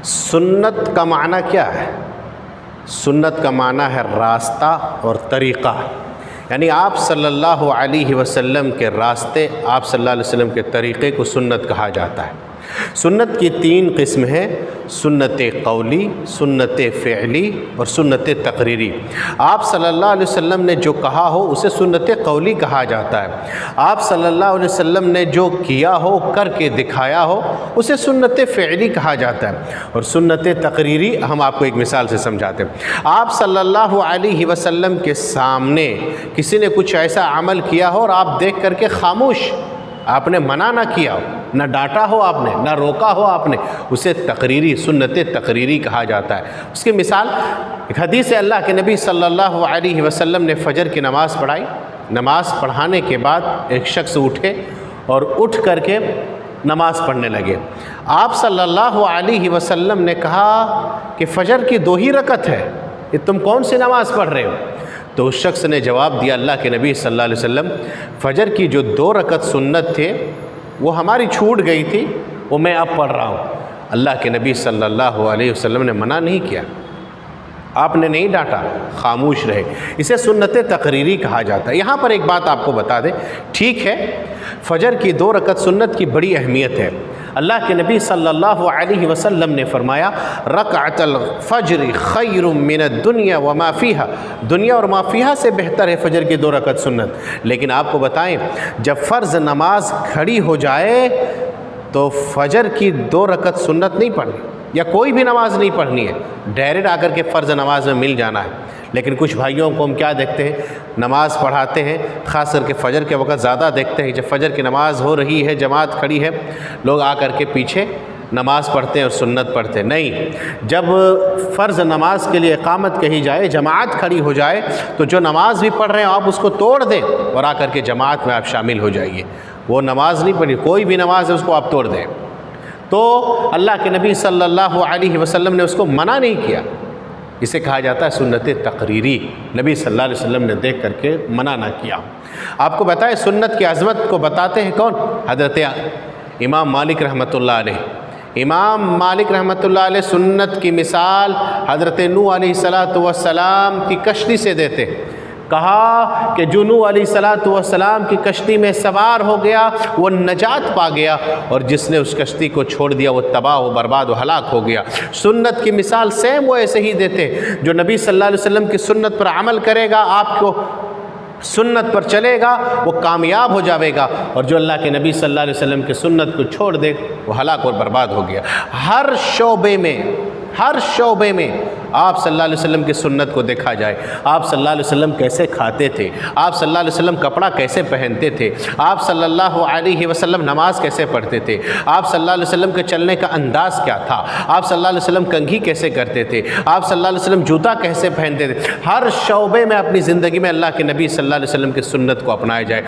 سنت کا معنی کیا ہے؟ سنت کا معنی ہے راستہ اور طریقہ، یعنی آپ صلی اللہ علیہ وسلم کے راستے، آپ صلی اللہ علیہ وسلم کے طریقے کو سنت کہا جاتا ہے۔ سنت کی تین قسم ہیں، سنت قولی، سنت فعلی اور سنت تقریری۔ آپ صلی اللہ علیہ وسلم نے جو کہا ہو اسے سنت قولی کہا جاتا ہے، آپ صلی اللہ علیہ وسلم نے جو کیا ہو، کر کے دکھایا ہو، اسے سنت فعلی کہا جاتا ہے۔ اور سنت تقریری ہم آپ کو ایک مثال سے سمجھاتے ہیں۔ آپ صلی اللہ علیہ وسلم کے سامنے کسی نے کچھ ایسا عمل کیا ہو اور آپ دیکھ کر کے خاموش، آپ نے منع نہ کیا ہو، نہ ڈانٹا ہو آپ نے، نہ روکا ہو آپ نے، اسے تقریری، سنت تقریری کہا جاتا ہے۔ اس کی مثال ایک حدیث ہے، اللہ کے نبی صلی اللہ علیہ وسلم نے فجر کی نماز پڑھائی، نماز پڑھانے کے بعد ایک شخص اٹھے اور اٹھ کر کے نماز پڑھنے لگے۔ آپ صلی اللہ علیہ وسلم نے کہا کہ فجر کی 2 ہی رکعت ہے، یہ تم کون سی نماز پڑھ رہے ہو؟ تو اس شخص نے جواب دیا، اللہ کے نبی صلی اللہ علیہ وسلم، فجر کی جو 2 رکعت سنت تھے وہ ہماری چھوٹ گئی تھی، وہ میں اب پڑھ رہا ہوں۔ اللہ کے نبی صلی اللہ علیہ وسلم نے منع نہیں کیا، آپ نے نہیں ڈانٹا، خاموش رہے، اسے سنت تقریری کہا جاتا ہے۔ یہاں پر ایک بات آپ کو بتا دیں، ٹھیک ہے فجر کی 2 رکعت سنت کی بڑی اہمیت ہے، اللہ کے نبی صلی اللہ علیہ وسلم نے فرمایا رکعت الفجر خیر من الدنیا وما فیہا، دنیا اور ما فیہا سے بہتر ہے فجر کی 2 رکعت سنت۔ لیکن آپ کو بتائیں، جب فرض نماز کھڑی ہو جائے تو فجر کی 2 رکعت سنت نہیں پڑھنی، یا کوئی بھی نماز نہیں پڑھنی ہے، ڈائریکٹ آ کر کے فرض نماز میں مل جانا ہے۔ لیکن کچھ بھائیوں کو ہم کیا دیکھتے ہیں، نماز پڑھاتے ہیں، خاص کر کے فجر کے وقت زیادہ دیکھتے ہیں، جب فجر کی نماز ہو رہی ہے، جماعت کھڑی ہے، لوگ آ کر کے پیچھے نماز پڑھتے ہیں اور سنت پڑھتے ہیں۔ نہیں، جب فرض نماز کے لیے اقامت کہی جائے، جماعت کھڑی ہو جائے، تو جو نماز بھی پڑھ رہے ہیں آپ اس کو توڑ دیں اور آ کر کے جماعت میں آپ شامل ہو جائیے۔ وہ نماز نہیں پڑھی، کوئی بھی نماز ہے اس کو آپ توڑ دیں۔ تو اللہ کے نبی صلی اللہ علیہ وسلم نے اس کو منع نہیں کیا، اسے کہا جاتا ہے سنت تقریری، نبی صلی اللہ علیہ وسلم نے دیکھ کر کے منع نہ کیا۔ آپ کو بتائیں سنت کی عظمت کو بتاتے ہیں کون؟ حضرت امام مالک رحمۃ اللہ علیہ۔ امام مالک رحمۃ اللہ علیہ سنت کی مثال حضرت نوح علیہ السلام کی کشتی سے دیتے، کہا کہ جو نوح علیہ السلام کی کشتی میں سوار ہو گیا وہ نجات پا گیا، اور جس نے اس کشتی کو چھوڑ دیا وہ تباہ و برباد و ہلاک ہو گیا۔ سنت کی مثال سیم وہ ایسے ہی دیتے، جو نبی صلی اللہ علیہ وسلم کی سنت پر عمل کرے گا، آپ کو سنت پر چلے گا، وہ کامیاب ہو جاوے گا، اور جو اللہ کے نبی صلی اللہ علیہ وسلم کی سنت کو چھوڑ دے وہ ہلاک اور برباد ہو گیا۔ ہر شعبے میں آپ صلی اللہ علیہ وسلم کی سنت کو دیکھا جائے، آپ صلی اللہ علیہ وسلم کیسے کھاتے تھے، آپ صلی اللہ علیہ وسلم کپڑا کیسے پہنتے تھے، آپ صلی اللہ علیہ وسلم نماز کیسے پڑھتے تھے، آپ صلی اللہ علیہ وسلم کے چلنے کا انداز کیا تھا، آپ صلی اللہ علیہ وسلم کنگھی کیسے کرتے تھے، آپ صلی اللہ علیہ وسلم جوتا کیسے پہنتے تھے۔ ہر شعبے میں اپنی زندگی میں اللہ کے نبی صلی اللہ علیہ وسلم کی سنت کو اپنایا جائے۔